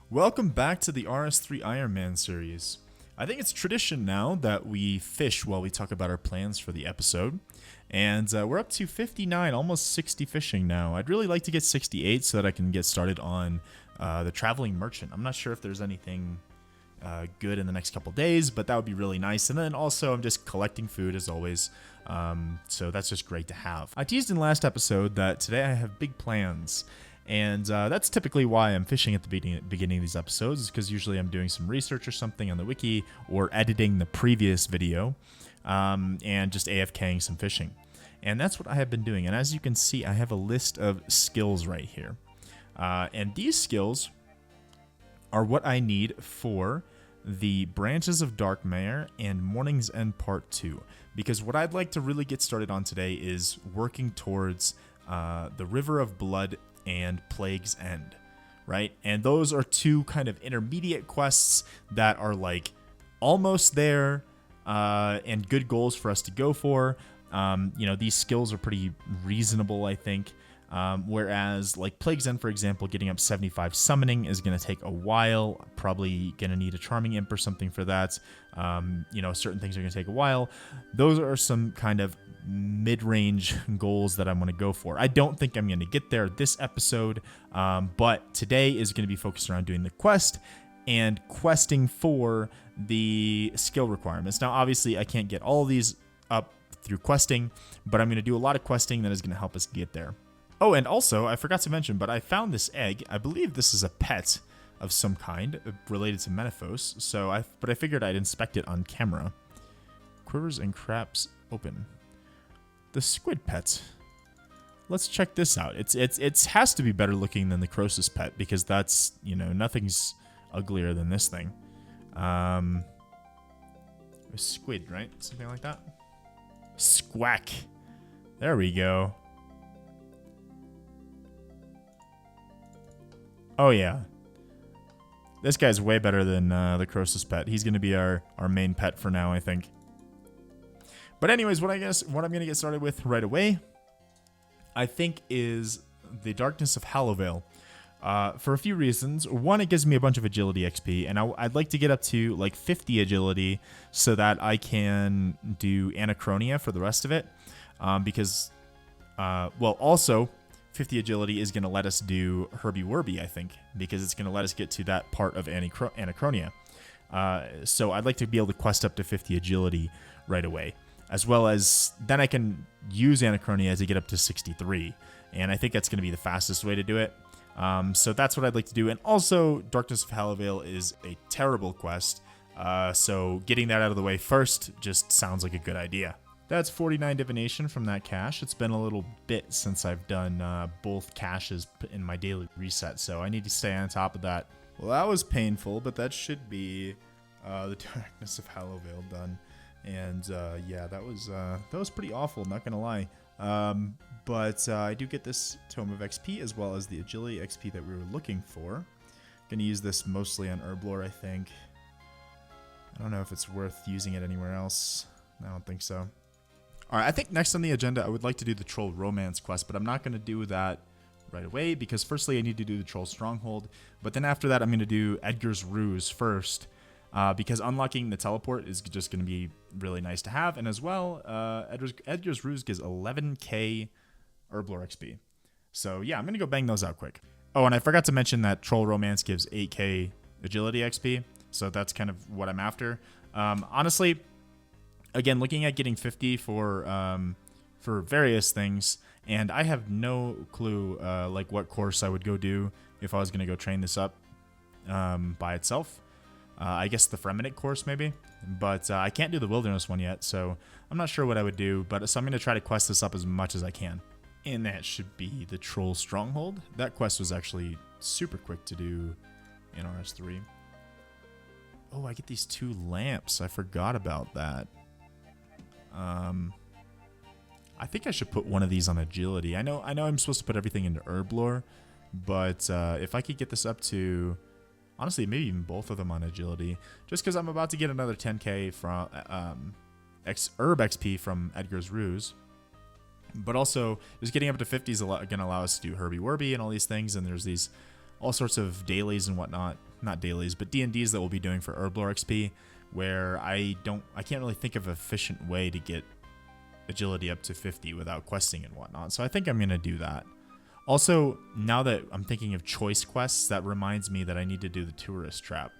Welcome back to the RS3 Ironman series. I think it's tradition now that we fish while we talk about our plans for the episode. And we're up to 59, almost 60 fishing now. I'd really like to get 68 so that I can get started on the Traveling Merchant. I'm not sure if there's anything good in the next couple days, but that would be really nice. And then also I'm just collecting food as always. So that's just great to have. I teased in last episode that today I have big plans. And that's typically why I'm fishing at the beginning of these episodes, because usually I'm doing some research or something on the wiki or editing the previous video and just AFKing some fishing. And that's what I have been doing. And as you can see, I have a list of skills right here. And these skills are what I need for the Branches of Darkmare and Morning's End Part 2. Because what I'd like to really get started on today is working towards the River of Blood and Plague's End, right? And those are two kind of intermediate quests that are like almost there and good goals for us to go for. These skills are pretty reasonable, I think. Whereas like Plague's End, for example, getting up 75 summoning is going to take a while. Probably going to need a Charming Imp or something for that. Certain things are going to take a while. Those are some kind of mid-range goals that I want to go for. I don't think I'm going to get there this episode, but today is going to be focused around doing the quest and questing for the skill requirements. Now, obviously, I can't get all of these up through questing, but I'm going to do a lot of questing that is going to help us get there. Oh, and also, I forgot to mention, but I found this egg. I believe this is a pet of some kind related to Menaphos, but I figured I'd inspect it on camera. Quivers and Craps open. The squid pet. Let's check this out. It has to be better looking than the Croesus pet because that's, nothing's uglier than this thing. A squid, right? Something like that. Squack. There we go. Oh yeah. This guy's way better than the Croesus pet. He's going to be our main pet for now, I think. But anyways, what I'm going to get started with right away, I think, is the Darkness of Hallowvale. For a few reasons. One, it gives me a bunch of agility XP, and I'd like to get up to like 50 agility so that I can do Anachronia for the rest of it. Also 50 agility is going to let us do Herby Werby, I think, because it's going to let us get to that part of Anachronia. So I'd like to be able to quest up to 50 agility right away. As well as then I can use Anachronia to get up to 63. And I think that's going to be the fastest way to do it. So that's what I'd like to do. And also, Darkness of Hallowvale is a terrible quest. So getting that out of the way first just sounds like a good idea. That's 49 divination from that cache. It's been a little bit since I've done both caches in my daily reset. So I need to stay on top of that. Well, that was painful, but that should be the Darkness of Hallowvale done. And that was pretty awful, not gonna lie. But I do get this Tome of XP as well as the Agility XP that we were looking for. Gonna use this mostly on Herblore, I think. I don't know if it's worth using it anywhere else. I don't think so. Alright, I think next on the agenda I would like to do the Troll Romance quest, but I'm not gonna do that right away because firstly I need to do the Troll Stronghold, but then after that I'm gonna do Edgar's Ruse first. Because unlocking the teleport is just going to be really nice to have. And as well, Edgar's Ruse gives 11k Herblore XP. So yeah, I'm going to go bang those out quick. Oh, and I forgot to mention that Troll Romance gives 8k Agility XP. So that's kind of what I'm after. Honestly, again, looking at getting 50 for various things. And I have no clue like what course I would go do if I was going to go train this up by itself. I guess the Fremennik course maybe, but I can't do the Wilderness one yet, so I'm not sure what I would do, so I'm going to try to quest this up as much as I can. And that should be the Troll Stronghold. That quest was actually super quick to do in RS3. Oh, I get these 2 lamps. I forgot about that. I think I should put one of these on agility. I know I'm supposed to put everything into Herblore, but if I could get this up to... Honestly, maybe even both of them on agility. Just because I'm about to get another 10k from Herb XP from Edgar's Ruse. But also, just getting up to 50 is going to allow us to do Herby Werby and all these things. And there's these all sorts of dailies and whatnot not dailies, but D&Ds that we'll be doing for Herblore XP, where I can't really think of an efficient way to get agility up to 50 without questing and whatnot. So I think I'm going to do that. Also, now that I'm thinking of choice quests, that reminds me that I need to do the tourist trap,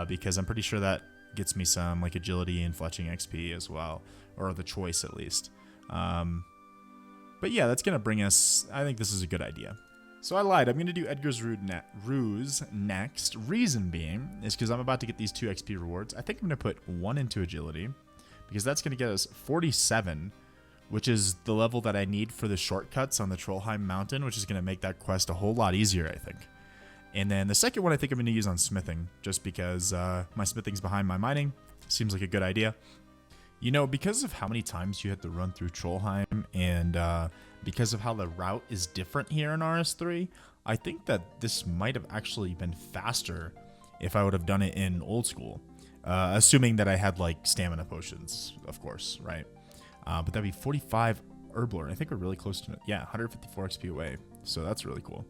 because I'm pretty sure that gets me some like agility and fletching XP as well, or the choice at least. But yeah, that's going to bring us, I think this is a good idea. So I lied. I'm going to do Edgar's Ruse next. Reason being is because I'm about to get these 2 XP rewards. I think I'm going to put 1 into agility, because that's going to get us 47, which is the level that I need for the shortcuts on the Trollheim Mountain, which is going to make that quest a whole lot easier, I think. And then the second one I think I'm going to use on smithing, just because my smithing's behind my mining. Seems like a good idea. You know, because of how many times you have to run through Trollheim, and because of how the route is different here in RS3, I think that this might have actually been faster if I would have done it in old school. Assuming that I had like stamina potions, of course, right? But that'd be 45 Herblore. I think we're really close to it. Yeah, 154 XP away. So that's really cool.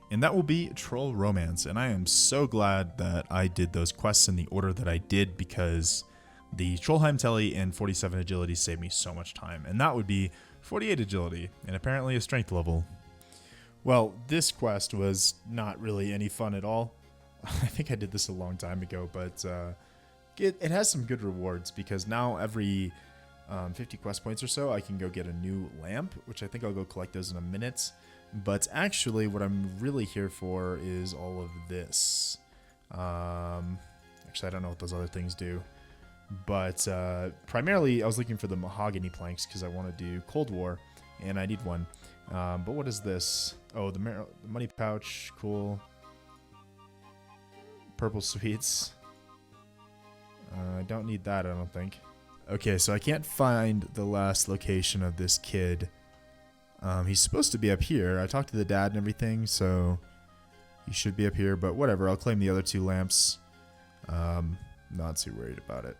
And that will be Troll Romance. And I am so glad that I did those quests in the order that I did, because the Trollheim Telly and 47 agility saved me so much time. And that would be 48 agility and apparently a strength level. Well, this quest was not really any fun at all. I think I did this a long time ago, but it has some good rewards, because now every 50 quest points or so, I can go get a new lamp, which I think I'll go collect those in a minute. But actually, what I'm really here for is all of this. Actually, I don't know what those other things do. But primarily, I was looking for the mahogany planks, because I want to do Cold War, and I need one. But what is this? Oh, the money pouch. Cool. Purple sweets. I don't need that, I don't think. Okay, so I can't find the last location of this kid. He's supposed to be up here. I talked to the dad and everything, so he should be up here. But whatever, I'll claim the other 2 lamps. Not too worried about it.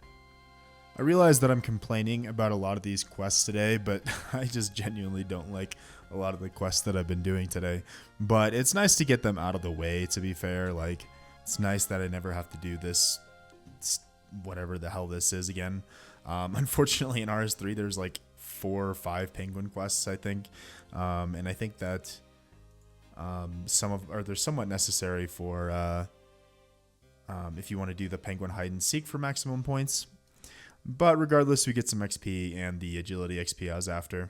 I realize that I'm complaining about a lot of these quests today, but I just genuinely don't like a lot of the quests that I've been doing today. But it's nice to get them out of the way, to be fair. Like, it's nice that I never have to do this, whatever the hell this is again. Unfortunately, in RS3, there's like 4 or 5 penguin quests, I think. And I think that they're somewhat necessary for if you want to do the penguin hide and seek for maximum points. But regardless, we get some XP and the agility XP I was after.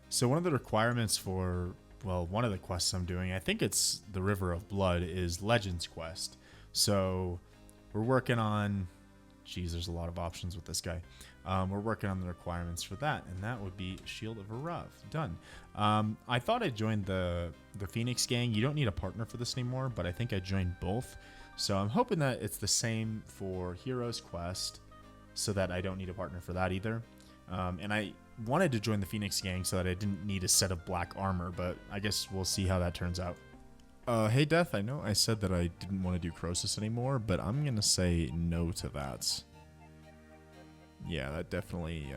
So one of the requirements for, well, one of the quests I'm doing, I think it's the River of Blood, is Legends Quest. So we're working on, geez, there's a lot of options with this guy. We're working on the requirements for that, and that would be Shield of Arav. Done. I thought I joined the Phoenix gang. You don't need a partner for this anymore, but I think I joined both. So I'm hoping that it's the same for Heroes Quest, so that I don't need a partner for that either. And I wanted to join the Phoenix gang so that I didn't need a set of black armor, but I guess we'll see how that turns out. Hey Death, I know I said that I didn't want to do Croesus anymore, but I'm going to say no to that. Yeah, that definitely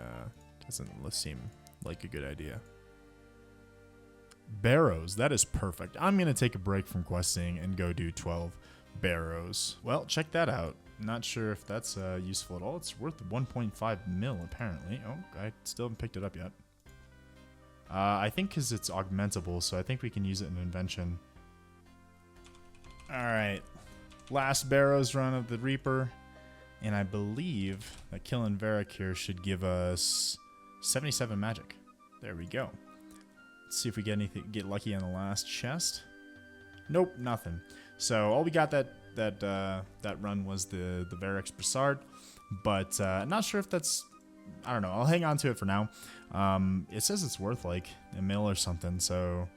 doesn't seem like a good idea. Barrows, that is perfect. I'm going to take a break from questing and go do 12 Barrows. Well, check that out. Not sure if that's useful at all. It's worth 1.5 mil, apparently. Oh, I still haven't picked it up yet. I think because it's augmentable, so I think we can use it in Invention. Alright. Last Barrows run of the Reaper. And I believe that killing Varric here should give us 77 magic. There we go. Let's see if we get lucky on the last chest. Nope, nothing. So all we got that run was the Varric's Brassard, but not sure if that's, I don't know. I'll hang on to it for now. It says it's worth like a mil or something, so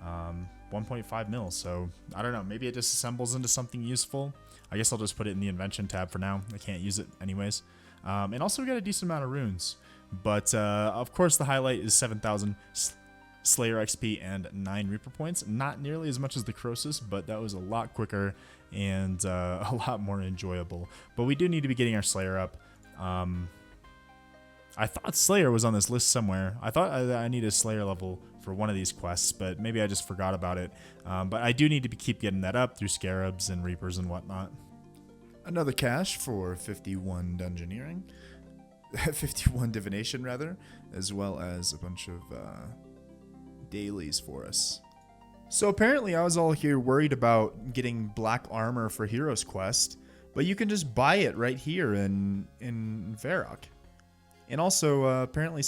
1.5 mil. So I don't know. Maybe it disassembles into something useful. I guess I'll just put it in the Invention tab for now. I can't use it anyways. And also we got a decent amount of runes, but of course the highlight is 7,000 Slayer XP and 9 Reaper points. Not nearly as much as the Croesus, but that was a lot quicker and a lot more enjoyable. But we do need to be getting our Slayer up. I I thought Slayer was on this list somewhere. I thought I needed a Slayer level for one of these quests, but maybe I just forgot about it. But I do need to keep getting that up through Scarabs and Reapers and whatnot. Another cache for 51 Dungeoneering. 51 Divination, rather, as well as a bunch of dailies for us. So apparently I was all here worried about getting black armor for Heroes Quest, but you can just buy it right here in Varrock. And also, apparently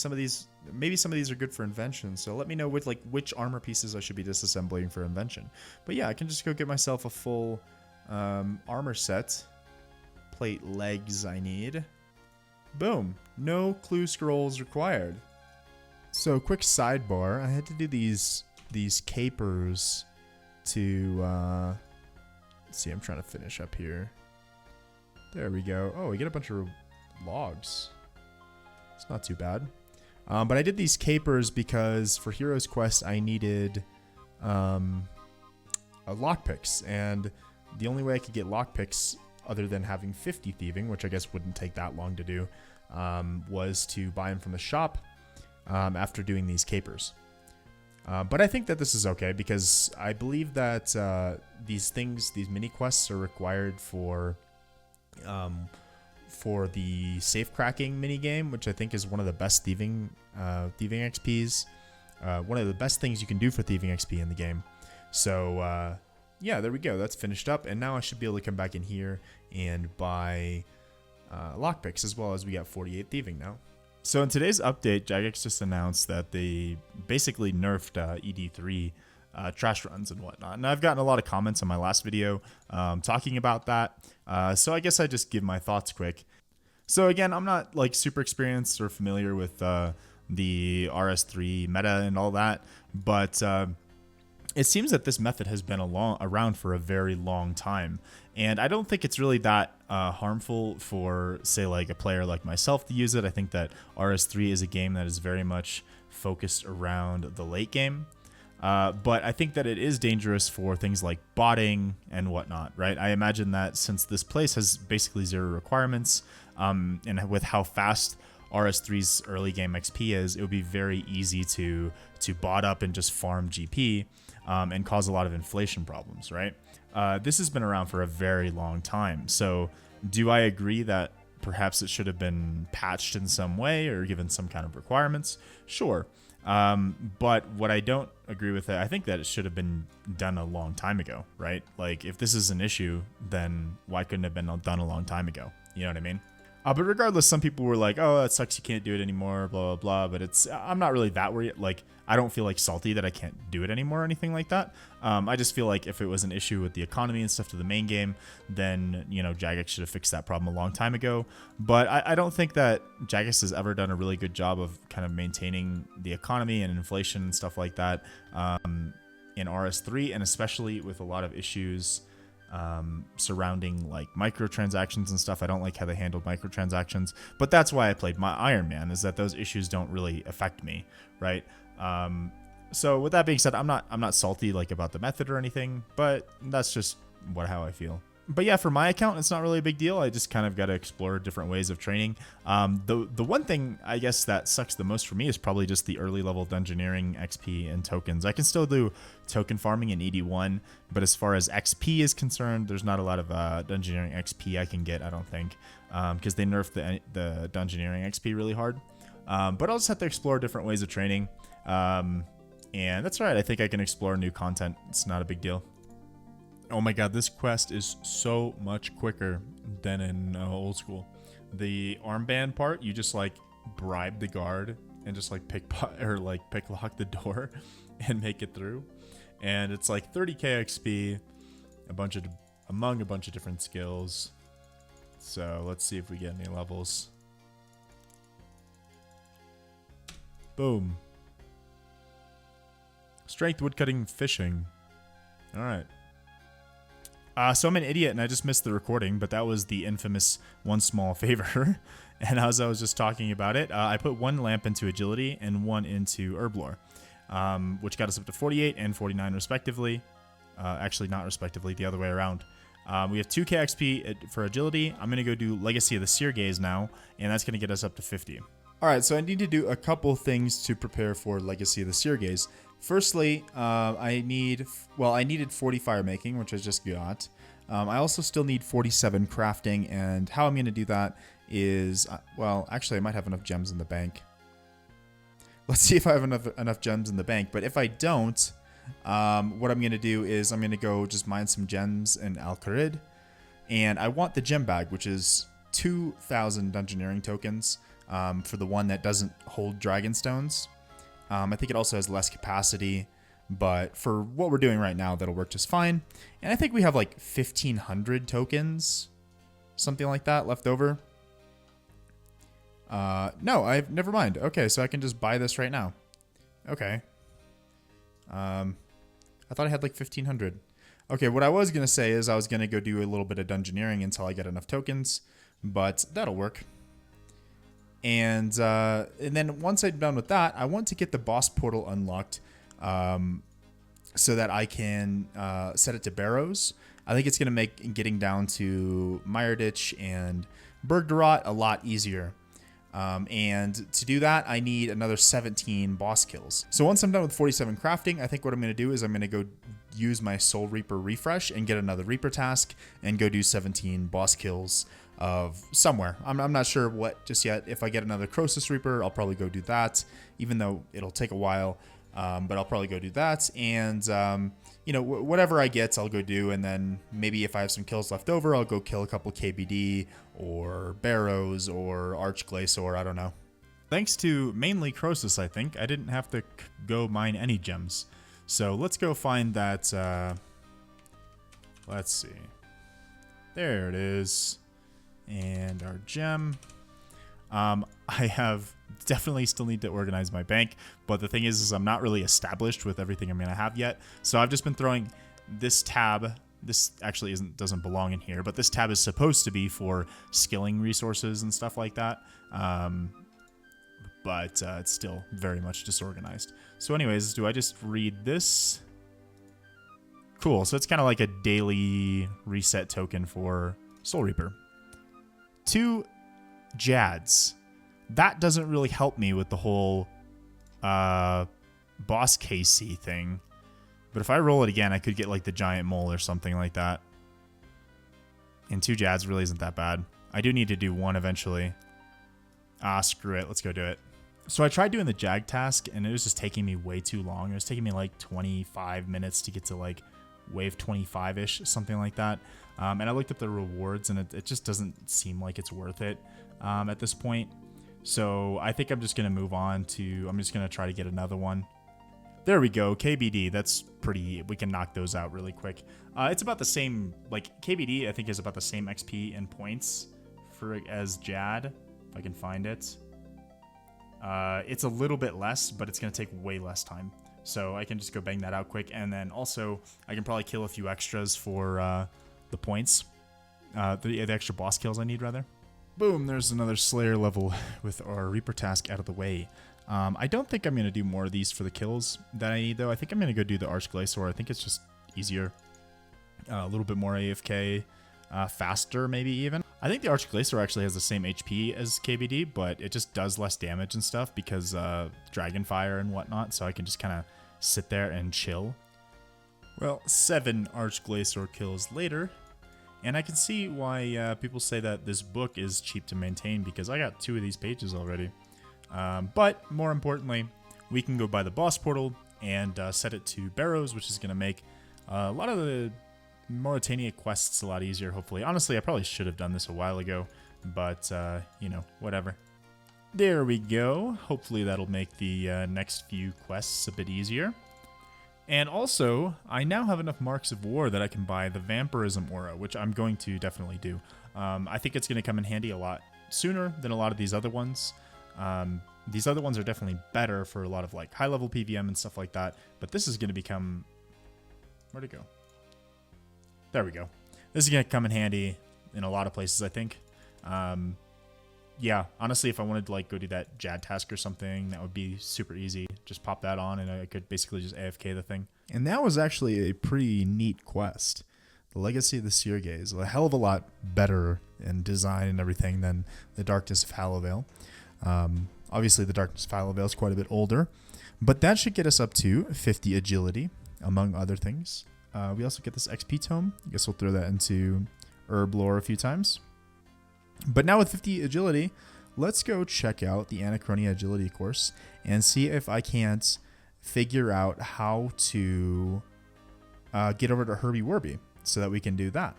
maybe some of these are good for invention, so let me know which armor pieces I should be disassembling for invention. But yeah, I can just go get myself a full armor set. Plate legs I need. Boom. No clue scrolls required. So quick sidebar, I had to do these capers to let's see, I'm trying to finish up here. There we go. Oh, we get a bunch of logs. It's not too bad. But I did these capers because for Heroes Quest I needed lockpicks, and the only way I could get lockpicks other than having 50 thieving, which I guess wouldn't take that long to do, was to buy them from the shop after doing these capers. But I think that this is okay because I believe that these mini quests are required for the safe cracking mini game, which I think is one of the best thieving XPs. One of the best things you can do for thieving XP in the game. So yeah, there we go. That's finished up, and now I should be able to come back in here and buy lockpicks, as well as we got 48 thieving now. So in today's update, Jagex just announced that they basically nerfed ED3 trash runs and whatnot. And I've gotten a lot of comments on my last video talking about that. So I guess I just give my thoughts quick. So again, I'm not super experienced or familiar with the RS3 meta and all that, but it seems that this method has been around for a very long time, and I don't think it's really that harmful for, say, a player like myself to use it. I think that RS3 is a game that is very much focused around the late game, but I think that it is dangerous for things like botting and whatnot, right? I imagine that since this place has basically zero requirements, and with how fast RS3's early game XP is, it would be very easy to bot up and just farm GP and cause a lot of inflation problems, right? This has been around for a very long time. So do I agree that perhaps it should have been patched in some way or given some kind of requirements? Sure. But what I don't agree with it, I think that it should have been done a long time ago, right? If this is an issue, then why couldn't it have been done a long time ago? You know what I mean? But regardless, some people were like, oh, that sucks, you can't do it anymore, blah, blah, blah. But I'm not really that worried. I don't feel salty that I can't do it anymore or anything like that. I just feel like if it was an issue with the economy and stuff to the main game, then, Jagex should have fixed that problem a long time ago. But I don't think that Jagex has ever done a really good job of kind of maintaining the economy and inflation and stuff like that in RS3, and especially with a lot of issues surrounding microtransactions and stuff. I don't like how they handled microtransactions, but that's why I played my Ironman, is that those issues don't really affect me, right? So with that being said, I'm not salty about the method or anything, but that's just how I feel. But yeah, for my account, it's not really a big deal. I just kind of got to explore different ways of training. The one thing I guess that sucks the most for me is probably just the early level dungeoneering XP and tokens. I can still do token farming in ED1, but as far as XP is concerned, there's not a lot of dungeoneering XP I can get, I don't think, because they nerfed the dungeoneering XP really hard. But I'll just have to explore different ways of training. And that's all right. I think I can explore new content. It's not a big deal. Oh my god, this quest is so much quicker than in old school. The armband part, you just bribe the guard and just picklock the door and make it through. And it's 30k XP, among a bunch of different skills. So let's see if we get any levels. Boom. Strength, woodcutting, fishing. All right. So I'm an idiot and I just missed the recording, but that was the infamous one small favor. And as I was just talking about it, I put one lamp into agility and one into herblore, which got us up to 48 and 49 respectively. Actually, not respectively, the other way around. We have 2k XP for agility. I'm going to go do Legacy of the Seergaze now, and that's going to get us up to 50. All right, so I need to do a couple things to prepare for Legacy of the Seergaze. Firstly, I needed 40 fire making, which I just got. I also still need 47 crafting, and how I'm going to do that is, well, actually I might have enough gems in the bank. Let's see if I have enough gems in the bank, but if I don't, what I'm going to do is I'm going to go just mine some gems in Al-Kharid, and I want the gem bag, which is 2,000 dungeoneering tokens for the one that doesn't hold dragon stones. I think it also has less capacity, but for what we're doing right now, that'll work just fine. And I think we have like 1,500 tokens, something like that, left over. No, never mind. Okay, so I can just buy this right now. Okay. I thought I had like 1,500. Okay, what I was going to say is I was going to go do a little bit of dungeoneering until I get enough tokens, but that'll work. And then once I'm done with that, I want to get the boss portal unlocked so that I can set it to Barrows. I think it's going to make getting down to Meyerditch and Bergdarat a lot easier. And to do that, I need another 17 boss kills. So once I'm done with 47 crafting, I think what I'm going to do is I'm going to go use my Soul Reaper refresh and get another Reaper task and go do 17 boss kills of somewhere. I'm not sure what just yet. If I get another Croesus Reaper, I'll probably go do that, even though it'll take a while. But I'll probably go do that. And, you know, whatever I get, I'll go do. And then maybe if I have some kills left over, I'll go kill a couple KBD or Barrows or Archglacior. I don't know. Thanks to mainly Croesus, I think, I didn't have to go mine any gems. So let's go find that. Let's see. There it is. And our gem. I have definitely still need to organize my bank, but the thing is I'm not really established with everything I'm gonna have yet. So I've just been throwing this tab. This actually doesn't belong in here, but this tab is supposed to be for skilling resources and stuff like that. But it's still very much disorganized. So anyways, do I just read this? Cool. So it's kind of like a daily reset token for Soul Reaper. 2 Jads. That doesn't really help me with the whole boss KC thing. But if I roll it again, I could get like the giant mole or something like that. And 2 Jads really isn't that bad. I do need to do 1 eventually. Screw it. Let's go do it. So I tried doing the Jag task, and it was just taking me way too long. It was taking me like 25 minutes to get to like wave 25-ish, something like that. And I looked up the rewards, and it just doesn't seem like it's worth it at this point. So I think I'm just going to move on to, I'm just going to try to get another one. There we go, KBD, that's pretty, we can knock those out really quick. It's about the same, like KBD I think is about the same XP and points as Jad, if I can find it. It's a little bit less, but it's going to take way less time. So I can just go bang that out quick, and then also I can probably kill a few extras for the points, the extra boss kills I need rather. Boom, there's another Slayer level with our Reaper task out of the way. I don't think I'm going to do more of these for the kills that I need, though. I think I'm going to go do the Archglacior. I think it's just easier. A little bit more AFK, faster maybe even. I think the Archglacior actually has the same HP as KBD, but it just does less damage and stuff because Dragonfire and whatnot, so I can just kind of sit there and chill. Well, 7 Archglacior kills later. And I can see why people say that this book is cheap to maintain because I got 2 of these pages already. But more importantly, we can go buy the boss portal and set it to Barrows, which is going to make a lot of the Mauritania quests a lot easier, hopefully. Honestly, I probably should have done this a while ago, but, you know, whatever. There we go. Hopefully that'll make the next few quests a bit easier. And also, I now have enough Marks of War that I can buy the Vampirism Aura, which I'm going to definitely do. I think it's going to come in handy a lot sooner than a lot of these other ones. These other ones are definitely better for a lot of like high-level PVM and stuff like that, but this is going to become... Where'd it go? There we go. This is going to come in handy in a lot of places, I think. Yeah, honestly, if I wanted to like go do that Jad task or something, that would be super easy. Just pop that on and I could basically just AFK the thing. And that was actually a pretty neat quest. The Legacy of the Seergaze, a hell of a lot better in design and everything than the Darkness of Hallowvale. Obviously, the Darkness of Hallowvale is quite a bit older, but that should get us up to 50 agility, among other things. We also get this XP tome. I guess we'll throw that into herb lore a few times. But now with 50 agility, let's go check out the Anachronia agility course and see if I can't figure out how to get over to Herby Werby so that we can do that.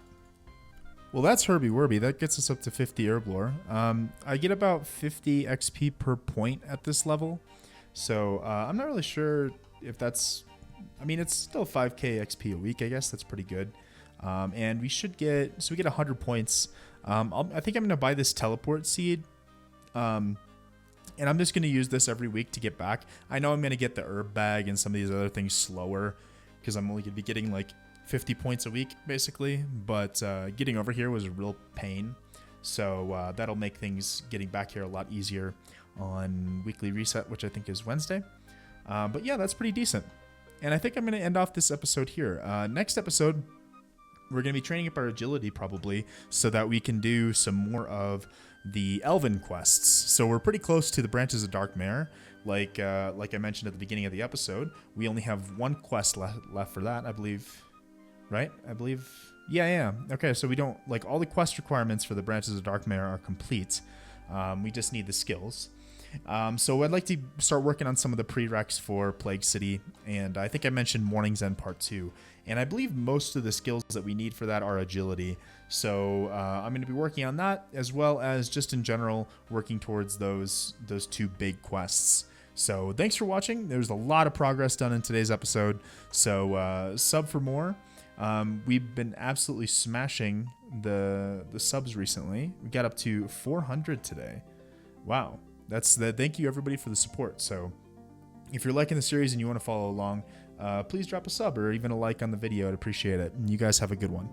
Well, that's Herby Werby. That gets us up to 50 herb lore. I get about 50 XP per point at this level. So I'm not really sure if that's... I mean, it's still 5k XP a week, I guess. That's pretty good. And we should get... So we get 100 points. I think I'm going to buy this teleport seed. And I'm just going to use this every week to get back. I know I'm going to get the herb bag and some of these other things slower because I'm only going to be getting like 50 points a week, basically. But getting over here was a real pain. So that'll make things getting back here a lot easier on weekly reset, which I think is Wednesday. But yeah, that's pretty decent. And I think I'm going to end off this episode here. Next episode, we're going to be training up our agility probably so that we can do some more of the Elven quests. So we're pretty close to the Branches of Dark Mare. Like I mentioned at the beginning of the episode, we only have one quest left for that, I believe. Right? I believe. Yeah. Okay, so we don't... Like, all the quest requirements for the Branches of Dark Mare are complete. We just need the skills. So I'd like to start working on some of the prereqs for Plague City, and I think I mentioned Morning's End Part 2, and I believe most of the skills that we need for that are agility. So I'm going to be working on that, as well as just in general working towards those two big quests. So thanks for watching. There's a lot of progress done in today's episode, so sub for more. We've been absolutely smashing the subs recently. We got up to 400 today. Wow. Thank you everybody for the support. So if you're liking the series and you want to follow along, please drop a sub or even a like on the video. I'd appreciate it. And you guys have a good one.